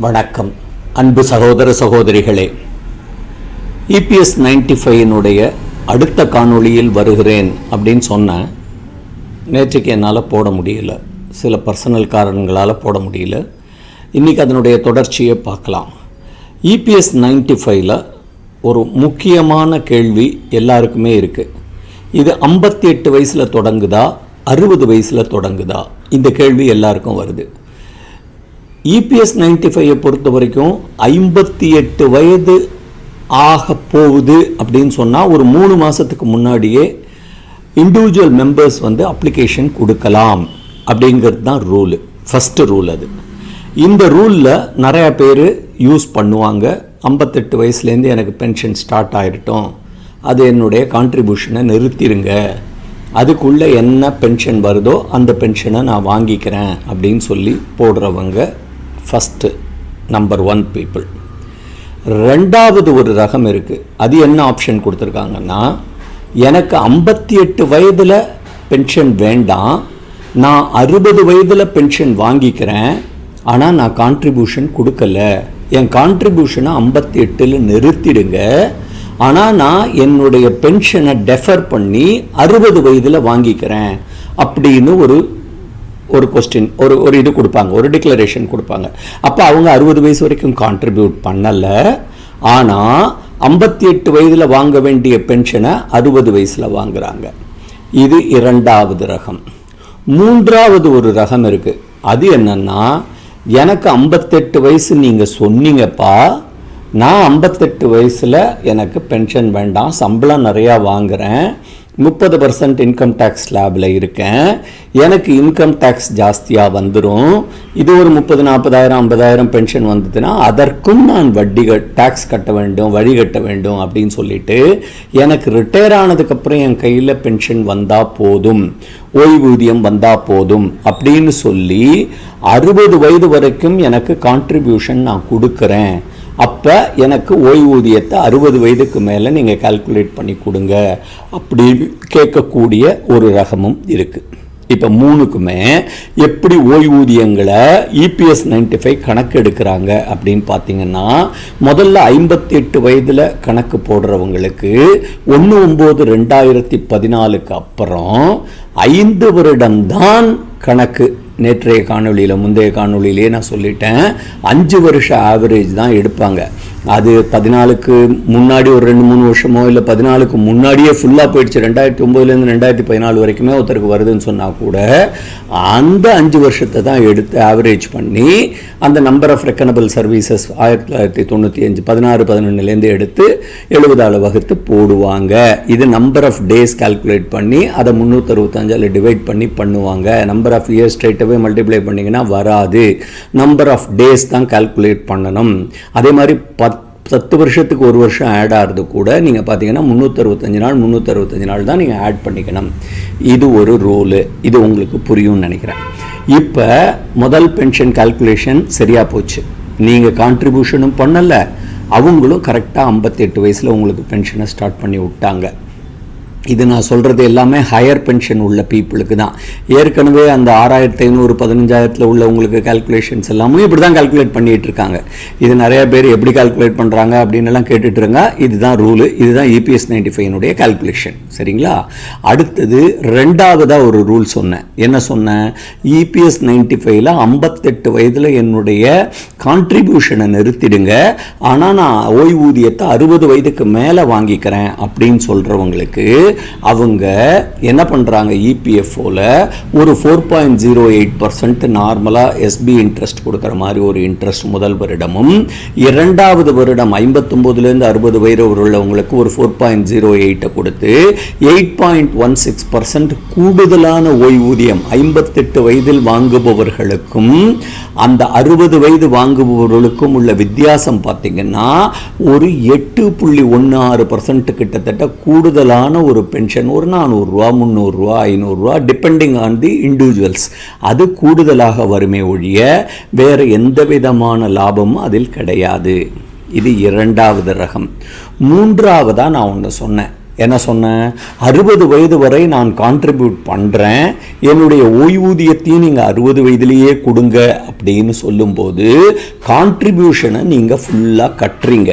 வணக்கம் அன்பு சகோதர சகோதரிகளே. EPS95 அடுத்த காணொளியில் வருகிறேன் அப்படின்னு சொன்னேன். நேற்றுக்கு என்னால் போட முடியல, சில பர்சனல் காரணங்களால் போட முடியல. இன்றைக்கி அதனுடைய தொடர்ச்சியை பார்க்கலாம். EPS95 ஒரு முக்கியமான கேள்வி எல்லாருக்குமே இருக்குது. இது 58 வயசில் தொடங்குதா 60 வயசில் தொடங்குதா? இந்த கேள்வி எல்லாருக்கும் வருது. EPS95 பொறுத்த வரைக்கும் 58 வயது ஆக போகுது அப்படின்னு சொன்னால் ஒரு 3 மாதத்துக்கு முன்னாடியே இண்டிவிஜுவல் மெம்பர்ஸ் அப்ளிகேஷன் கொடுக்கலாம் அப்படிங்கிறது தான் ரூலு, ஃபஸ்ட்டு ரூல். அது இந்த ரூலில் நிறையா பேர் யூஸ் பண்ணுவாங்க. 58 வயசுலேருந்து எனக்கு பென்ஷன் ஸ்டார்ட் ஆகிட்டோம், அது என்னுடைய கான்ட்ரிபியூஷனை நிறுத்திடுங்க, அதுக்குள்ளே என்ன பென்ஷன் வருதோ அந்த பென்ஷனை நான் வாங்கிக்கிறேன் அப்படின்னு சொல்லி போடுறவங்க ஃபஸ்ட்டு நம்பர் 1 பீப்புள். ரெண்டாவது ஒரு ரகம் இருக்குது. அது என்ன ஆப்ஷன் கொடுத்துருக்காங்கன்னா, எனக்கு 58 வயதில் பென்ஷன் வேண்டாம், நான் 60 வயதில் பென்ஷன் வாங்கிக்கிறேன், ஆனால் நான் கான்ட்ரிபியூஷன் கொடுக்கல, என் கான்ட்ரிபியூஷனை 58 நிறுத்திடுங்க, ஆனால் நான் என்னுடைய பென்ஷனை டெஃபர் பண்ணி 60 வயதில் வாங்கிக்கிறேன் அப்படின்னு ஒரு கொஸ்டின் ஒரு இது கொடுப்பாங்க, ஒரு டிக்ளரேஷன் கொடுப்பாங்க. அப்போ அவங்க 60 வயசு வரைக்கும் கான்ட்ரிபியூட் பண்ணலை, ஆனால் 58 வயதில் வாங்க வேண்டிய பென்ஷனை 60 வயசில் வாங்குறாங்க. இது இரண்டாவது ரகம். மூன்றாவது ஒரு ரகம் இருக்குது. அது என்னன்னா, எனக்கு 58 வயசு நீங்கள் சொன்னீங்கப்பா, நான் 58 வயசில் எனக்கு பென்ஷன் வேண்டாம், சம்பளம் நிறையா வாங்குகிறேன், 30% இன்கம் டேக்ஸ் ஸ்லாபில் இருக்கேன், எனக்கு இன்கம் டேக்ஸ் ஜாஸ்தியாக வந்துடும், இது ஒரு 30,000, 40,000, 50,000 பென்ஷன் வந்ததுன்னா அதற்கும் நான் டேக்ஸ் கட்ட வேண்டும், வழி கட்ட வேண்டும் அப்படின்னு சொல்லிட்டு எனக்கு ரிட்டையர் ஆனதுக்கப்புறம் என் கையில் பென்ஷன் வந்தால் போதும், ஓய்வூதியம் வந்தால் போதும் அப்படின்னு சொல்லி 60 வயது வரைக்கும் எனக்கு கான்ட்ரிபியூஷன் நான் கொடுக்குறேன், அப்போ எனக்கு ஓய்வூதியத்தை 60 வயதுக்கு மேலே நீங்கள் கால்குலேட் பண்ணி கொடுங்க அப்படின்னு கேட்கக்கூடிய ஒரு ரகமும் இருக்குது. இப்போ மூணுக்குமே எப்படி ஓய்வூதியங்களை EPS95 கணக்கு எடுக்கிறாங்க அப்படின்னு பார்த்தீங்கன்னா, முதல்ல 58 வயதில் கணக்கு போடுறவங்களுக்கு 1/9/2014 அப்புறம் 5 வருடம்தான் கணக்கு. நேற்றைய காணொலியில், முந்தைய காணொலியிலே நான் சொல்லிட்டேன், 5 வருஷ ஆவரேஜ் தான் எடுப்பாங்க. அது 14க்கு முன்னாடி ஒரு 2-3 வருஷமோ இல்லை 14க்கு முன்னாடியே ஃபுல்லாக போயிடுச்சு, 2009லேருந்து 2014 வரைக்குமே ஒருத்தருக்கு வருதுன்னு சொன்னால் கூட அந்த 5 வருஷத்தை தான் எடுத்து ஆவரேஜ் பண்ணி அந்த நம்பர் ஆஃப் ரெக்கனபிள் சர்வீசஸ் 1995 16-11லேருந்து எடுத்து 70ஆல் வகுத்து போடுவாங்க. இது நம்பர் ஆஃப் டேஸ் கால்குலேட் பண்ணி அதை 365 டிவைட் பண்ணி பண்ணுவாங்க. நம்பர் ஆஃப் இயர்ஸ் ஸ்ட்ரைட்டாகவே மல்டிப்ளை பண்ணிங்கன்னா வராது, நம்பர் ஆஃப் டேஸ் தான் கால்குலேட் பண்ணணும். அதே மாதிரி 10 வருஷத்துக்கு ஒரு வருஷம் ஆட் ஆகிறது கூட நீங்கள் பார்த்தீங்கன்னா 365 நாள் தான் நீங்கள் ஆட் பண்ணிக்கணும். இது ஒரு ரூலு, இது உங்களுக்கு புரியும்னு நினைக்கிறேன். இப்போ முதல் பென்ஷன் கால்குலேஷன் சரியாக போச்சு, நீங்கள் கான்ட்ரிபியூஷனும் பண்ணலை, அவங்களும் கரெக்டாக 58 வயசில் உங்களுக்கு பென்ஷனை ஸ்டார்ட் பண்ணி விட்டாங்க. இது நான் சொல்கிறது எல்லாமே ஹையர் பென்ஷன் உள்ள பீப்புளுக்கு தான். ஏற்கனவே அந்த 6,500 15,000 உள்ளவங்களுக்கு கால்குலேஷன்ஸ் எல்லாமே இப்படி தான் கால்குலேட் பண்ணிகிட்டு இருக்காங்க. இது நிறைய பேர் எப்படி கால்குலேட் பண்ணுறாங்க அப்படின்னு எல்லாம் கேட்டுட்ருங்க. இதுதான் ரூலு, இதுதான் EPS95 கால்குலேஷன், சரிங்களா? அடுத்தது ரெண்டாவதாக ஒரு ரூல் சொன்னேன். என்ன சொன்னேன்? EPS95 58 வயதில் என்னுடைய கான்ட்ரிபியூஷனை நிறுத்திடுங்க, ஆனால் நான் ஓய்வூதியத்தை 60 வயதுக்கு மேலே வாங்கிக்கிறேன் அப்படின்னு சொல்கிறவங்களுக்கு அவங்க என்ன பண்ணுறாங்க, EPFOல ஒரு 4.08% நார்மலாக SB இன்ட்ரெஸ்ட் கொடுக்குற மாதிரி ஒரு இன்ட்ரெஸ்ட் முதல் வருடமும், இரண்டாவது வருடம் 59லேருந்து 60 வயது உள்ளவங்களுக்கு ஒரு 4.08 கொடுத்து 8.16% கூடுதலான ஓய்வூதியம் 58 வயதில் வாங்குபவர்களுக்கும் அந்த 60 வயது வாங்குபவர்களுக்கும் உள்ள வித்தியாசம் பார்த்தீங்கன்னா ஒரு 8.16% கிட்டத்தட்ட கூடுதலான ஒரு பென்ஷன், ஒரு 400 ரூபா 300 ரூபா 500 ரூபா டிபெண்டிங் ஆன் தி இண்டிவிஜுவல்ஸ், அது கூடுதலாக வருமே ஒழிய வேறு எந்த விதமான லாபமும் அதில் கிடையாது. இது இரண்டாவது ரகம். மூன்றாவதாக நான் ஒன்று சொன்னேன், என்ன சொன்னேன், 60 வயது வரை நான் கான்ட்ரிபியூட் பண்ணுறேன், என்னுடைய ஓய்வூதியத்தையும் நீங்கள் 60 வயதுலேயே கொடுங்க அப்படின்னு சொல்லும்போது கான்ட்ரிபியூஷனை நீங்கள் ஃபுல்லாக கட்டுறீங்க.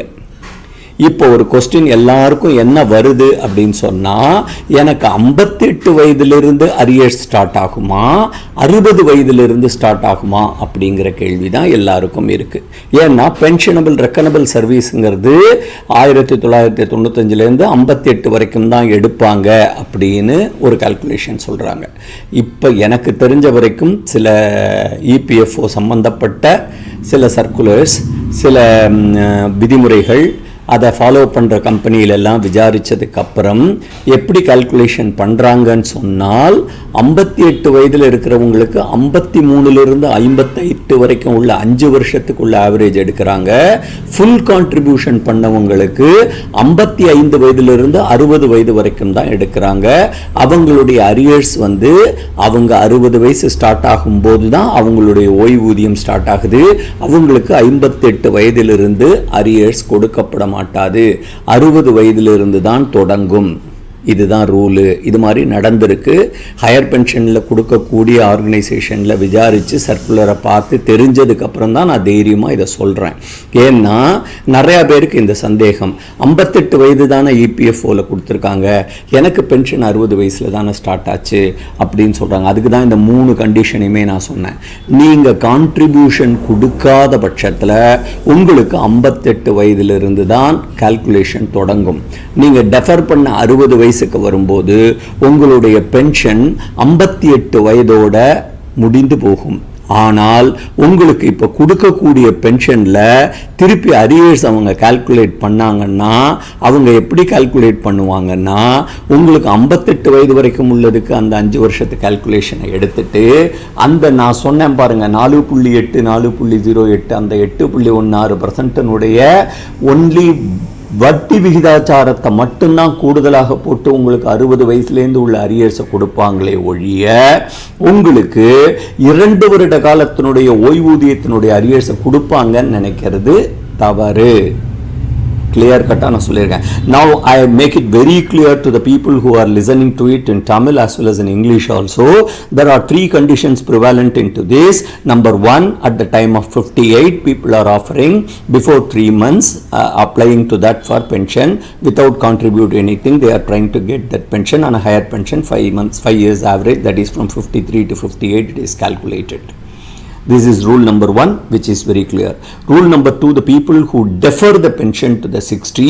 இப்போ ஒரு கொஸ்டின் எல்லாருக்கும் என்ன வருது அப்படின்னு சொன்னால், எனக்கு 58 வயதிலிருந்து அரியர்ஸ் ஸ்டார்ட் ஆகுமா, 60 வயதிலிருந்து ஸ்டார்ட் ஆகுமா அப்படிங்கிற கேள்வி தான் எல்லாருக்கும் இருக்குது. ஏன்னா பென்ஷனபிள் ரெக்கனபிள் சர்வீஸுங்கிறது 1995 58 வரைக்கும் தான் எடுப்பாங்க அப்படின்னு ஒரு கால்குலேஷன் சொல்கிறாங்க. இப்போ எனக்கு தெரிஞ்ச வரைக்கும் சில இபிஎஃப்ஓ சம்பந்தப்பட்ட சில சர்க்குலர்ஸ், சில விதிமுறைகள், அதை ஃபாலோ பண்ணுற கம்பெனியிலெல்லாம் விசாரித்ததுக்கப்புறம் எப்படி கால்குலேஷன் பண்ணுறாங்கன்னு சொன்னால், 58 வயதில் இருக்கிறவங்களுக்கு 53லிருந்து 58 வரைக்கும் உள்ள 5 வருஷத்துக்குள்ள ஆவரேஜ் எடுக்கிறாங்க. ஃபுல் கான்ட்ரிபியூஷன் பண்ணவங்களுக்கு 55 வயதிலிருந்து 60 வயது வரைக்கும் தான் எடுக்கிறாங்க. அவங்களுடைய அரியர்ஸ் வந்து அவங்க 60 வயசு ஸ்டார்ட் ஆகும்போது தான் அவங்களுடைய ஓய்வூதியம் ஸ்டார்ட் ஆகுது. அவங்களுக்கு 58 வயதிலிருந்து அரியர்ஸ் கொடுக்கப்பட மாட்டாது, 60 வயதிலிருந்து தான் தொடங்கும். இதுதான் ரூலு. இது மாதிரி நடந்திருக்கு. ஹையர் பென்ஷனில் கொடுக்கக்கூடிய ஆர்கனைசேஷனில் விசாரித்து சர்க்குலரை பார்த்து தெரிஞ்சதுக்கப்புறம் தான் நான் தைரியமாக இதை சொல்கிறேன். ஏன்னா நிறையா பேருக்கு இந்த சந்தேகம், 58 வயது தானே இபிஎஃப்ஓவில் கொடுத்துருக்காங்க, எனக்கு பென்ஷன் 60 வயசில் தானே ஸ்டார்ட் ஆச்சு அப்படின்னு சொல்கிறாங்க. அதுக்கு தான் இந்த 3 கண்டிஷனையுமே நான் சொன்னேன். நீங்கள் கான்ட்ரிபியூஷன் கொடுக்காத பட்சத்தில் உங்களுக்கு 58 வயதிலிருந்து தான் கால்குலேஷன் தொடங்கும். நீங்கள் டெஃபர் பண்ண 60 வயசுக்கு வரும்போது உங்களுடைய பென்ஷன் 58 வயதோட முடிந்து போகும். ஆனால் உங்களுக்கு இப்போ கொடுக்கக்கூடிய பென்ஷனில் திருப்பி அரியர்ஸ் அவங்க கால்குலேட் பண்ணாங்கன்னா அவங்க எப்படி கால்குலேட் பண்ணுவாங்கன்னா, உங்களுக்கு 58 வயது வரைக்கும் உள்ளதுக்கு அந்த 5 வருஷத்து கால்குலேஷனை எடுத்துட்டு அந்த நான் சொன்னேன் பாருங்கள் 4.8 4.08 அந்த 8.16% ஒன்லி வட்டி விகிதாச்சாரத்தை மட்டும்தான் கூடுதலாக போட்டு உங்களுக்கு 60 வயசுலேருந்து உள்ள அரியர்ஸை கொடுப்பாங்களே ஒழிய உங்களுக்கு 2 வருட காலத்தினுடைய ஓய்வூதியத்தினுடைய அரியர்ஸை கொடுப்பாங்கன்னு நினைக்கிறது தவறு. கிளியர் கட்டாக நான் சொல்லியிருக்கேன். Now I make it very clear to the people who are listening to it in Tamil as well as in English also. There are 3 conditions prevalent into this. Number 1, at the time of 58, people are offering before 3 months applying to that for pension without contribute anything. They are trying to get that pension on a higher pension, 5 years average, that is from 53 to 58 it is calculated. This is rule number 1, which is very clear. Rule number 2, the people who defer the pension to the 60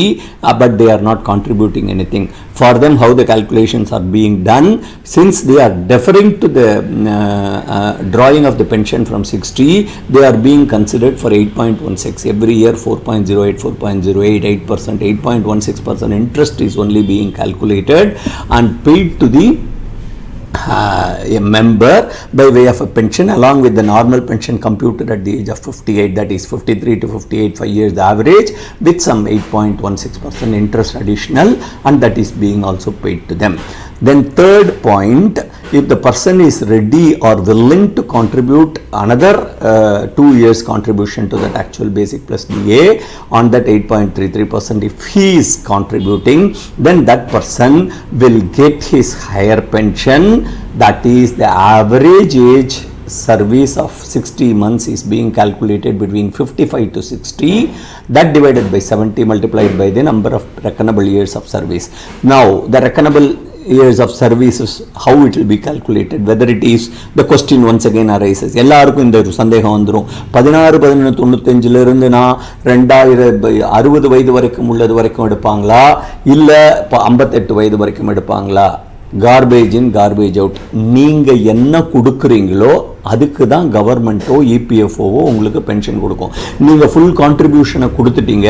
but they are not contributing anything. For them, how the calculations are being done, since they are deferring to the drawing of the pension from 60, they are being considered for 8.16. Every year 4.08, 4.08, 8%, 8.16% interest is only being calculated and paid to the a member by way of a pension along with the normal pension computed at the age of 58, that is 53 to 58, 5 years the average, with some 8.16% interest additional, and that is being also paid to them. Then third point, if the person is ready or willing to contribute another 2 years contribution to that actual basic plus DA on that 8.33%, if he is contributing, then that person will get his higher pension, that is the average age service of 60 months is being calculated between 55 to 60, that divided by 70 multiplied by the number of reckonable years of service. Now the reckonable years of services, how it will be calculated, whether it is, the question once again arises, எல்லாருக்கும் இந்த சந்தேகம் வந்துடும். 16-11-95 நான் 2060 வயது வரைக்கும் உள்ளது வரைக்கும் எடுப்பாங்களா இல்லை 58 வயது வரைக்கும் எடுப்பாங்களா? Garbage in garbage out. நீங்கள் என்ன கொடுக்குறீங்களோ அதுக்கு தான் கவர்மெண்ட்டோ இபிஎஃப்ஓவோ உங்களுக்கு பென்ஷன் கொடுக்கும். நீங்கள் ஃபுல் கான்ட்ரிபியூஷனை கொடுத்துட்டீங்க,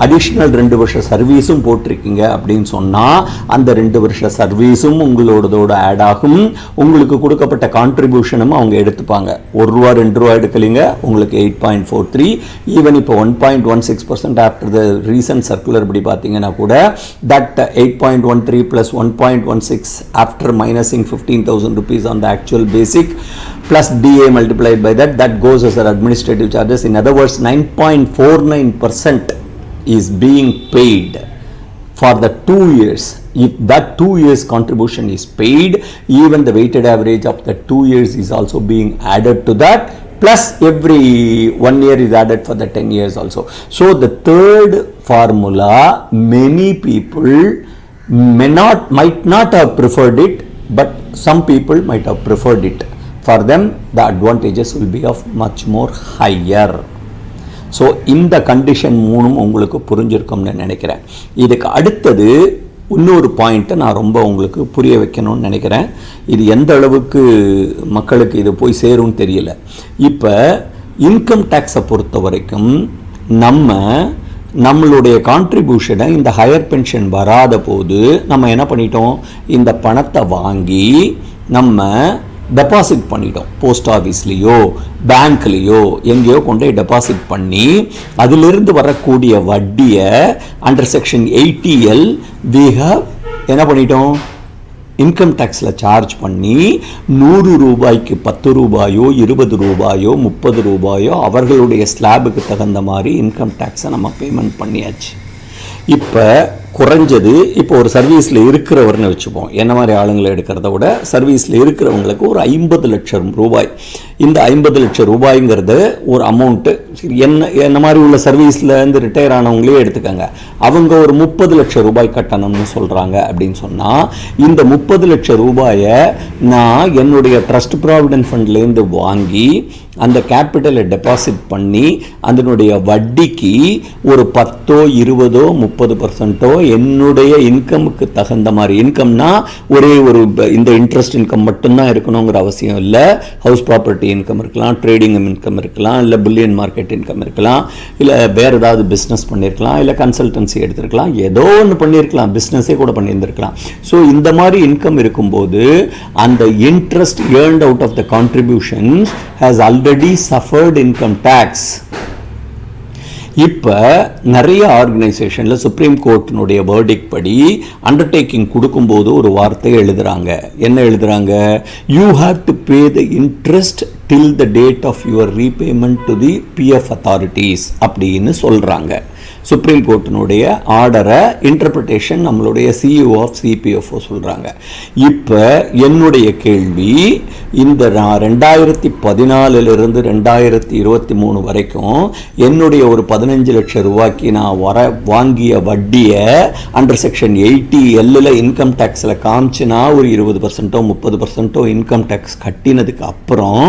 அடிஷ்னல் 2 வருஷ சர்வீஸும் போட்டிருக்கீங்க அப்படின்னு சொன்னால் அந்த 2 வருஷ சர்வீஸும் உங்களோடதோட ஆட் ஆகும். உங்களுக்கு கொடுக்கப்பட்ட கான்ட்ரிபியூஷனும் அவங்க எடுத்துப்பாங்க. ₹1 ₹2 எடுக்கலிங்க, உங்களுக்கு 8.43. ஈவன் இப்போ 1.16% ஆஃப்டர் த ரீசன்ட் சர்க்குலர் படி பார்த்தீங்கன்னா கூட that 8.13 + 1.16 after மைனஸிங் 15,000 rupees on the actual basic plus DA multiplied by that goes as an administrative charges. In other words, 9.49% is being paid for the 2 years If that 2 years contribution is paid, even the weighted average of the 2 years is also being added to that, plus every 1 year is added for the 10 years also. So the third formula, many people might not have preferred it, but some people might have preferred it. For them, the advantages will be of much more higher. So இந்த condition மூணும் உங்களுக்கு புரிஞ்சிருக்கும்னு நினைக்கிறேன். இதுக்கு அடுத்தது இன்னொரு பாயிண்ட்டை நான் ரொம்ப உங்களுக்கு புரிய வைக்கணும்னு நினைக்கிறேன். இது எந்த அளவுக்கு மக்களுக்கு இது போய் சேரும்னு தெரியல. இப்போ இன்கம் டேக்ஸை பொறுத்த வரைக்கும் நம்மளுடைய கான்ட்ரிபியூஷனை இந்த ஹையர் பென்ஷன் வராத போது நம்ம என்ன பண்ணிட்டோம், இந்த பணத்தை வாங்கி நம்ம டெபாசிட் பண்ணிட்டோம். போஸ்ட் ஆஃபீஸ்லேயோ பேங்க்லேயோ எங்கேயோ கொண்டு டெபாசிட் பண்ணி அதிலிருந்து வரக்கூடிய வட்டியை under section 80L we have என்ன பண்ணிட்டோம், இன்கம் டேக்ஸில் சார்ஜ் பண்ணி 100 ரூபாய்க்கு 10 ரூபாயோ 20 ரூபாயோ 30 ரூபாயோ அவர்களுடைய ஸ்லாபுக்கு தகுந்த மாதிரி இன்கம் டேக்ஸை நம்ம பேமெண்ட் பண்ணியாச்சு. இப்போ குறைஞ்சது இப்போ ஒரு சர்வீஸில் இருக்கிறவர்னு வச்சுப்போம், என்ன மாதிரி ஆளுங்களை எடுக்கிறத விட சர்வீஸில் இருக்கிறவங்களுக்கு ஒரு 50 லட்சம் ரூபாய். இந்த 50 லட்சம் ரூபாய்ங்கிறது ஒரு அமௌண்ட்டு. என்ன மாதிரி உள்ள சர்வீஸில் இருந்து ரிட்டையர் ஆனவங்களே எடுத்துக்கங்க, அவங்க ஒரு 30 லட்சம் ரூபாய் கட்டணம்னு சொல்கிறாங்க அப்படின்னு சொன்னால், இந்த 30 லட்சம் ரூபாயை நான் என்னுடைய ட்ரஸ்ட் ப்ராவிடென்ட் ஃபண்ட்லேருந்து வாங்கி அந்த கேபிட்டலை டெபாசிட் பண்ணி அதனுடைய வட்டிக்கு ஒரு 10, 20, 30% என்னுடைய இன்கமுக்கு தகுந்த மாதிரி, இன்கம்னா ஒரே ஒரு இந்த இன்ட்ரெஸ்ட் இன்கம் மட்டும்தான் இருக்கணுங்கிற அவசியம் இல்லை. ஹவுஸ் ப்ராப்பர்ட்டி இன்கம் இருக்கலாம், ட்ரேடிங் இன்கம் இருக்கலாம், இல்லை புல்லியன் மார்க்கெட் இன்கம் இருக்கலாம், இல்லை வேறு ஏதாவது பிஸ்னஸ் பண்ணியிருக்கலாம், இல்லை கன்சல்டன்சி எடுத்திருக்கலாம், ஏதோ ஒன்று பண்ணியிருக்கலாம், பிஸ்னஸே கூட பண்ணியிருந்திருக்கலாம். ஸோ இந்த மாதிரி இன்கம் இருக்கும்போது அந்த interest earned out of the contributions has already suffered income tax. இப்போ நிறைய ஆர்கனைசேஷனில் சுப்ரீம் கோர்ட்டினுடைய வேர்டிக் படி அண்டர்டேக்கிங் கொடுக்கும்போது ஒரு வார்த்தை எழுதுகிறாங்க. என்ன எழுதுகிறாங்க, you have to pay the interest till the date of your repayment to the PF authorities அப்படின்னு சொல்கிறாங்க. சுப்ரீம் கோர்ட்டினுடைய ஆர்டரை இன்டர்பிரிட்டேஷன் நம்மளுடைய சிஇஓ ஆஃப் சிபிஎஃப்ஓ சொல்கிறாங்க. இப்போ என்னுடைய கேள்வி, இந்த 2014 2023 வரைக்கும் என்னுடைய ஒரு 15 லட்சம் ரூபாய்க்கு நான் வாங்கிய வட்டியை அண்டர் செக்ஷன் 80L இன்கம் டேக்ஸில் காமிச்சுனா ஒரு 20% 30% இன்கம் டேக்ஸ் கட்டினதுக்கு அப்புறம்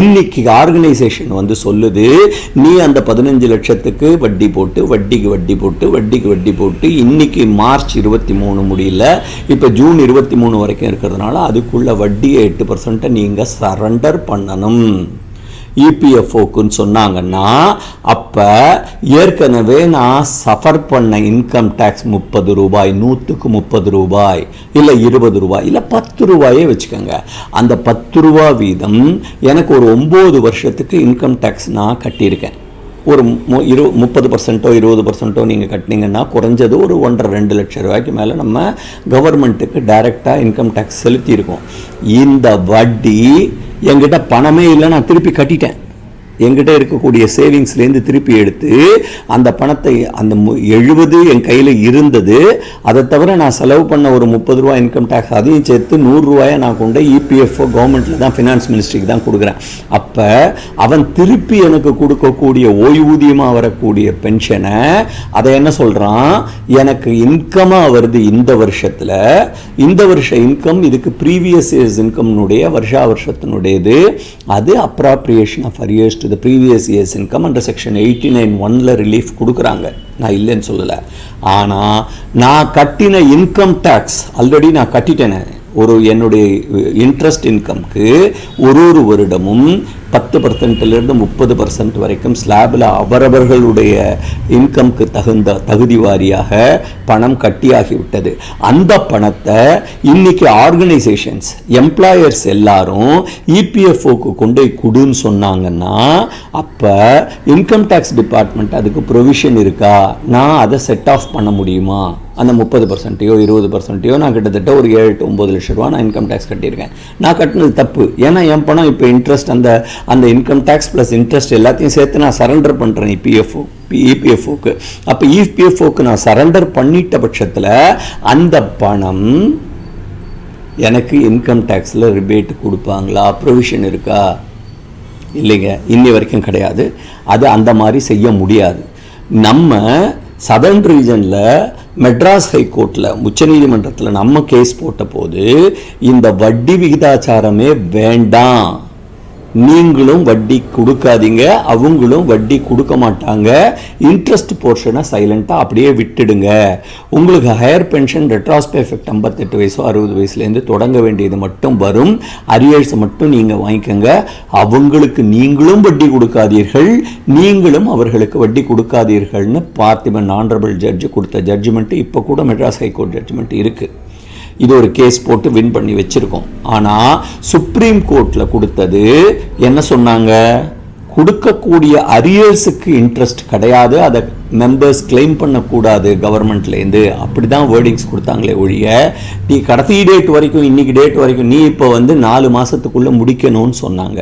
இன்னைக்கு ஆர்கனைசேஷன் வந்து சொல்லுது, நீ அந்த 15 லட்சத்துக்கு வட்டி போட்டு வட்டிக்கு வட்டி போட்டு இன்னைக்கு மார்ச் 23 முடியல, இப்போ ஜூன் 23 வரைக்கும் இருக்கிறதுனால அதுக்குள்ள வட்டியை 8% நீங்கள் சரண்டர் பண்ணணும் இபிஎஃப்ஓக்குன்னு சொன்னாங்கன்னா, அப்போ ஏற்கனவே நான் சஃபர் பண்ண இன்கம் டேக்ஸ் 30 ரூபாய், 100க்கு 30 ரூபாய், இல்லை 20 ரூபாய், இல்லை 10 ரூபாயே வச்சுக்கோங்க. அந்த 10 ரூபா வீதம் எனக்கு ஒரு 9 வருஷத்துக்கு இன்கம் டேக்ஸ் நான் கட்டியிருக்கேன். ஒரு 30% 20% நீங்கள் கட்டினீங்கன்னா குறைஞ்சது ஒரு 1.5-2 லட்சம் ரூபாய்க்கு மேலே நம்ம கவர்மெண்ட்டுக்கு டைரெக்டாக இன்கம் டேக்ஸ் செலுத்தியிருக்கோம். இந்த வட்டி என்கிட்ட பணமே இல்லை, நான் திருப்பி கட்டிட்டேன். என்கிட்ட இருக்கக்கூடிய சேவிங்ஸ்லேருந்து திருப்பி எடுத்து அந்த பணத்தை, அந்த 70 என் கையில் இருந்தது, அதை தவிர நான் செலவு பண்ண ஒரு 30 ரூபா இன்கம் டேக்ஸ், அதையும் சேர்த்து 100 ரூபாயை நான் கொண்டு இபிஎஃப்ஓ கவர்மெண்ட்டில் தான் ஃபினான்ஸ் மினிஸ்ட்ரிக்கு தான் கொடுக்குறேன். அப்போ அவன் திருப்பி எனக்கு கொடுக்கக்கூடிய ஓய்வூதியமாக வரக்கூடிய பென்ஷனை அதை என்ன சொல்கிறான், எனக்கு இன்கமாக வருது இந்த வருஷத்தில், இந்த வருஷ இன்கம் இதுக்கு ப்ரீவியஸ் இயர்ஸ் இன்கம்னுடைய வருஷத்தினுடையது, அது appropriation of arrears the previous year's income under section 89(1) relief கொடுக்குறாங்க. நான் இல்லைன்னு சொல்லலை. ஆனால் நான் கட்டின இன்கம் டேக்ஸ் ஆல்ரெடி நான் கட்டிட்டேனே. என்னுடைய இன்ட்ரெஸ்ட் இன்கம்க்கு ஒரு வருடமும் 10%லேருந்து 30% வரைக்கும் ஸ்லாபில் அவரவர்களுடைய இன்கம்க்கு தகுதி வாரியாக பணம் கட்டியாகிவிட்டது. அந்த பணத்தை இன்னைக்கு ஆர்கனைசேஷன்ஸ், எம்ப்ளாயர்ஸ் எல்லாரும் இபிஎஃப்ஓக்கு கொண்டு கொடுன்னு சொன்னாங்கன்னா, அப்போ இன்கம் டேக்ஸ் டிபார்ட்மெண்ட் அதுக்கு ப்ரொவிஷன் இருக்கா, நான் அதை செட் ஆஃப் பண்ண முடியுமா? அந்த 30%யோ 20%யோ நான் கிட்டத்தட்ட ஒரு 7 to 9 லட்ச ரூபா நான் இன்கம் டேக்ஸ் கட்டியிருக்கேன். நான் கட்டினது தப்பு. ஏன்னா என் பணம் இப்போ இன்ட்ரெஸ்ட் அந்த இன்கம் டேக்ஸ் ப்ளஸ் இன்ட்ரெஸ்ட் எல்லாத்தையும் சேர்த்து நான் சரண்டர் பண்ணுறேன் இபிஎஃப்ஓக்கு. அப்போ இபிஎஃப்ஓக்கு நான் சரண்டர் பண்ணிட்ட பட்சத்தில் அந்த பணம் எனக்கு இன்கம் டேக்ஸில் ரிபேட் கொடுப்பாங்களா? ப்ரொவிஷன் இருக்கா? இல்லைங்க, இன்னி வரைக்கும் கிடையாது. அது அந்த மாதிரி செய்ய முடியாது. நம்ம சதர்ன் ரீஜனில் மெட்ராஸ் ஹைகோர்ட்டில் உச்சநீதிமன்றத்தில் நம்ம கேஸ் போட்ட போது இந்த வட்டி விகிதாச்சாரமே வேண்டாம், நீங்களும் வட்டி கொடுக்காதீங்க, அவங்களும் வட்டி கொடுக்க மாட்டாங்க, இன்ட்ரெஸ்ட் போர்ஷனை சைலண்ட்டாக அப்படியே விட்டுடுங்க, உங்களுக்கு ஹையர் பென்ஷன் ரெட்ராஸ்பே எஃபெக்ட் 58 வயசோ 60 வயசுலேருந்து தொடங்க வேண்டியது மட்டும் வரும், அரியர்ஸ் மட்டும் நீங்கள் வாங்கிக்கோங்க, அவங்களுக்கு நீங்களும் வட்டி கொடுக்காதீர்கள், நீங்களும் அவர்களுக்கு வட்டி கொடுக்காதீர்கள்னு பார்த்திபன் ஆனரபிள் ஜட்ஜு கொடுத்த ஜட்ஜ்மெண்ட்டு இப்போ கூட மெட்ராஸ் ஹைகோர்ட் ஜட்ஜ்மெண்ட் இருக்குது. இது ஒரு கேஸ் போட்டு வின் பண்ணி வச்சுருக்கோம். ஆனால் சுப்ரீம் கோர்ட்டில் கொடுத்தது என்ன சொன்னாங்க? கொடுக்கக்கூடிய அரியர்ஸுக்கு இன்ட்ரெஸ்ட் கிடையாது, அதை மெம்பர்ஸ் கிளைம் பண்ணக்கூடாது கவர்மெண்ட்லேருந்து, அப்படி தான் வேர்டிங்ஸ் கொடுத்தாங்களே ஒழிய நீ கடைசி டேட் வரைக்கும், இன்றைக்கி டேட் வரைக்கும் நீ இப்போ 4 மாதத்துக்குள்ளே முடிக்கணும்னு சொன்னாங்க.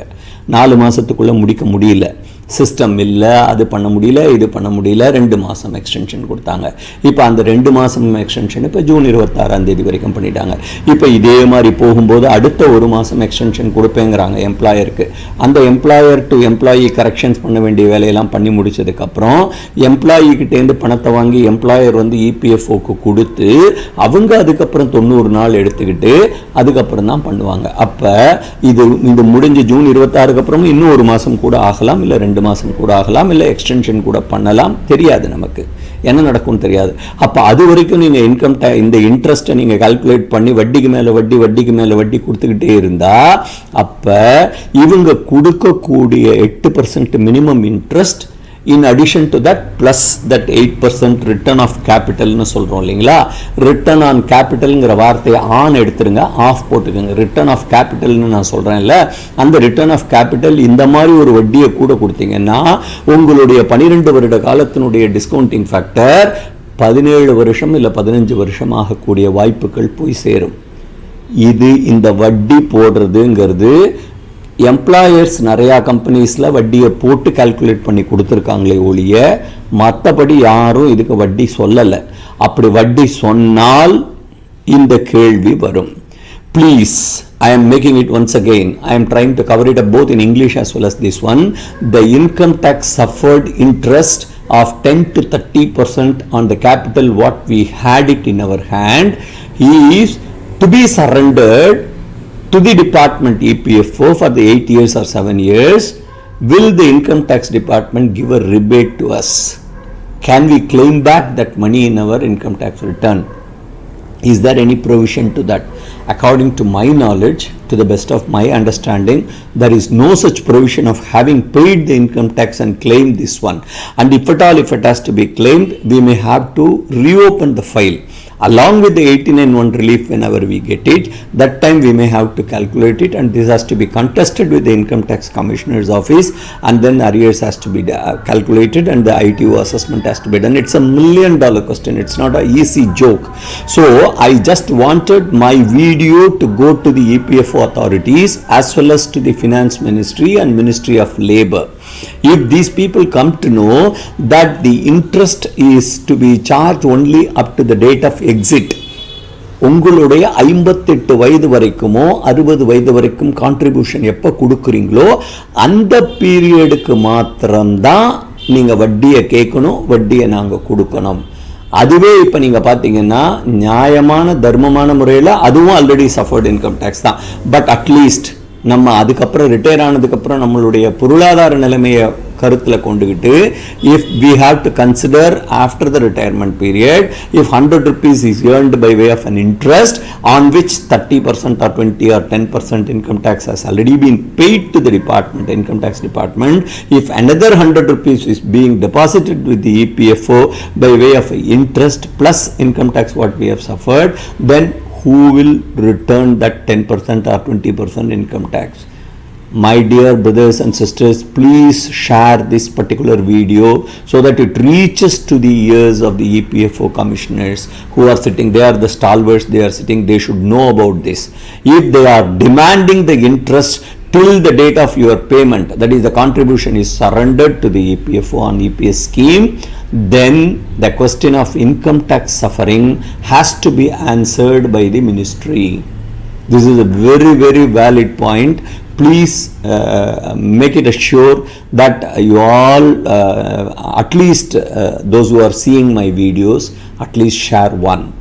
4 மாதத்துக்குள்ளே முடிக்க முடியல, சிஸ்டம் இல்லை, அது பண்ண முடியல, இது பண்ண முடியல, 2 மாதம் எக்ஸ்டென்ஷன் கொடுத்தாங்க. இப்போ அந்த 2 மாதம் எக்ஸ்டென்ஷன் இப்போ ஜூன் 26 வரைக்கும் பண்ணிட்டாங்க. இப்போ இதே மாதிரி போகும்போது அடுத்த 1 மாதம் எக்ஸ்டென்ஷன் கொடுப்பேங்கிறாங்க எம்ப்ளாயருக்கு. அந்த எம்ப்ளாயர் டு எம்ப்ளாயி கரெக்ஷன்ஸ் பண்ண வேண்டிய வேலையெல்லாம் பண்ணி முடிச்சதுக்கப்புறம் எம்ப்ளாயிக்கிட்டேருந்து பணத்தை வாங்கி எம்ப்ளாயர் இபிஎஃப்ஓக்கு கொடுத்து அவங்க அதுக்கப்புறம் 90 நாள் எடுத்துக்கிட்டு அதுக்கப்புறம் தான் பண்ணுவாங்க. அப்போ இது முடிஞ்சு ஜூன் 26 அப்புறமும் இன்னும் 1 மாதம் கூட ஆகலாம், இல்லை 2 மாதம் கூட ஆகலாம், இல்லை எக்ஸ்டென்ஷன் கூட பண்ணலாம், தெரியாது, நமக்கு என்ன நடக்கும் தெரியாது. அப்போ அது வரைக்கும் நீங்கள் இந்த இன்ட்ரெஸ்ட்டை நீங்கள் கால்குலேட் பண்ணி வட்டிக்கு மேலே வட்டி கொடுத்துக்கிட்டே இருந்தால் அப்போ இவங்க கொடுக்கக்கூடிய 8% minimum interest in addition to that plus that 8% return of capital னு சொல்கிறோம் இல்லைங்களா. ரிட்டர்ன் ஆன் கேபிட்டல்ங்கிற வார்த்தையை ஆன் எடுத்துருங்க, ஆஃப் போட்டுக்கோங்க. ரிட்டர்ன் ஆஃப் கேபிட்டல்னு நான் சொல்கிறேன் இல்லை, அந்த ரிட்டர்ன் ஆஃப் கேபிட்டல் இந்த மாதிரி ஒரு வட்டியை கூட கொடுத்தீங்கன்னா உங்களுடைய 12 வருட காலத்தினுடைய டிஸ்கவுண்டிங் ஃபேக்டர் 17 வருஷம் இல்லை 15 வருஷம் ஆகக்கூடிய வாய்ப்புகள் போய் சேரும். இது இந்த வட்டி போடுறதுங்கிறது எம்ப்ளாயர்ஸ் நிறையா கம்பெனிஸில் வட்டியை போட்டு கால்குலேட் பண்ணி கொடுத்துருக்காங்களே ஒழிய மற்றபடி யாரும் இதுக்கு வட்டி சொல்லலை. அப்படி வட்டி சொன்னால் இந்த கேள்வி வரும். Please, I am making it once again. I am trying to cover it up both in English as well as this one. The income tax suffered interest of 10 to 30% on the capital what we had it in our hand is to be surrendered to the department EPFO for the 8 years or 7 years. Will the income tax department give a rebate to us? Can we claim back that money in our income tax return? Is there any provision to that? According to my knowledge, to the best of my understanding, there is no such provision of having paid the income tax and claimed this one. And if at all, if it has to be claimed, we may have to reopen the file along with the 89(1) relief whenever we get it. That time we may have to calculate it, and this has to be contested with the income tax commissioner's office, and then arrears has to be calculated and the ITO assessment has to be done. It's $1 million question. It's not an easy joke. So I just wanted my video to go to the EPFO authorities as well as to the finance ministry and ministry of labor. If these people come to know that the interest is to be charged only up to the date of exit, உங்களுடைய 58 வயது வரைக்குமோ 60 வயது வரைக்கும் contribution எப்போ கொடுக்குறீங்களோ அந்த பீரியடுக்கு மாத்திரம்தான் நீங்கள் வட்டியை கேட்கணும், வட்டியை நாங்கள் கொடுக்கணும். அதுவே இப்போ நீங்கள் பார்த்தீங்கன்னா நியாயமான தர்மமான முறையில் அதுவும் ஆல்ரெடி சஃபர்டு இன்கம் டேக்ஸ் தான். பட் அட்லீஸ்ட் நம்ம அதுக்கப்புறம் ரிட்டையர் ஆனதுக்கப்புறம் நம்மளுடைய பொருளாதார நிலைமையை கருத்தில் கொண்டுகிட்டு if we have to consider after the retirement period if 100 rupees is earned by way of an interest on which 30% or 20 or 10% income tax has already been paid to the department, income tax department, if another 100 rupees is being deposited with the EPFO by way of interest plus income tax what we have suffered, then who will return that 10% or 20% income tax? My dear brothers and sisters, please share this particular video so that it reaches to the ears of the EPFO commissioners who are sitting. They are the stalwarts, they are sitting, they should know about this. If they are demanding the interest till the date of your payment, that is the contribution is surrendered to the EPFO on EPS scheme, then the question of income tax suffering has to be answered by the ministry. This is a very, very valid point. Please make it assured that you all, at least those who are seeing my videos, at least share one.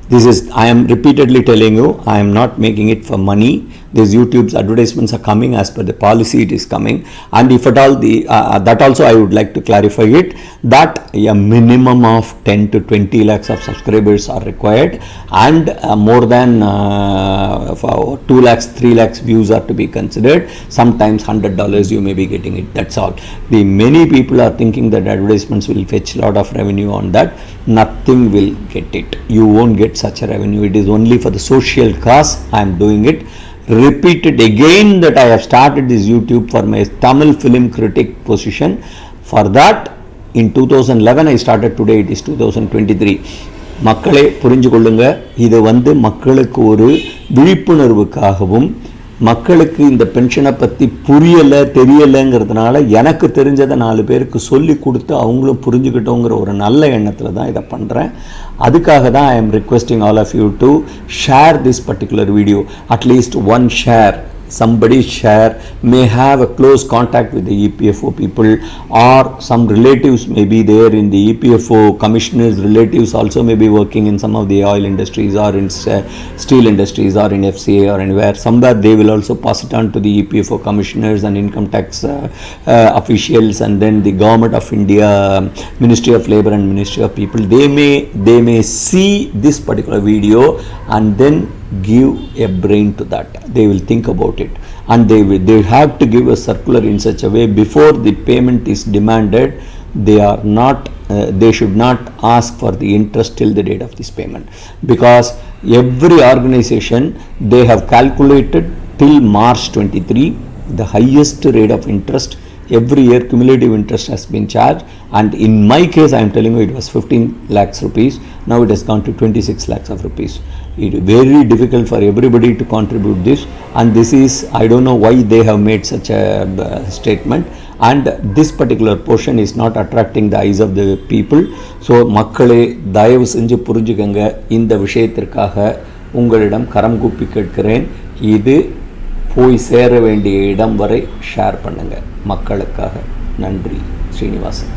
This is, I am repeatedly telling you, I am not making it for money. These YouTube's advertisements are coming as per the policy, it is coming. And if at all that also I would like to clarify it, that a minimum of 10 to 20 lakhs of subscribers are required, and more than 2 lakhs, 3 lakhs views are to be considered. Sometimes $100 you may be getting it, that's all. The many people are thinking that advertisements will fetch a lot of revenue on that. Nothing will get it. You won't get such a revenue. It is only for the social cause I am doing it. Repeated again that I have started this YouTube for my Tamil film critic position. For that, in 2011 I started, today it is 2023. மக்களே புரிஞ்சு கொள்ளுங்க, இது மக்களுக்கு ஒரு விழிப்புணர்வுக்காகவும், மக்களுக்கு இந்த பென்ஷனை பற்றி புரியலை தெரியலைங்கிறதுனால எனக்கு தெரிஞ்சதை 4 பேருக்கு சொல்லி கொடுத்து அவங்களும் புரிஞ்சுக்கிட்டோங்கிற ஒரு நல்ல எண்ணத்தில் தான் இதை பண்ணுறேன். அதுக்காக தான் I am requesting all of you to share this particular video. At least one share, somebody share, may have a close contact with the EPFO people, or some relatives may be there in the EPFO commissioners, relatives also may be working in some of the oil industries or in steel industries or in FCA or anywhere. Somewhere they will also pass it on to the EPFO commissioners and income tax officials, and then the government of India, Ministry of Labor and Ministry of People. They may see this particular video and then give a brain to that. They will think about it, and they have to give a circular in such a way before the payment is demanded. They should not ask for the interest till the date of this payment, because every organization, they have calculated till March 23 the highest rate of interest. Every year cumulative interest has been charged, and in my case I am telling you it was 15 lakhs rupees. Now it has gone to 26 lakhs of rupees. It is very difficult for everybody to contribute this, and this is, I don't know why they have made such a statement, and this particular portion is not attracting the eyes of the people. So மக்களே தயவு செஞ்சு புரிஞ்சுக்கங்க, இந்த விஷயத்திற்காக உங்களிடம் கரம் கூப்பி கேட்கிறேன். இது போய் சேர வேண்டிய இடம் வரை ஷேர் பண்ணுங்க மக்களுக்காக. நன்றி. ஸ்ரீனிவாசன்.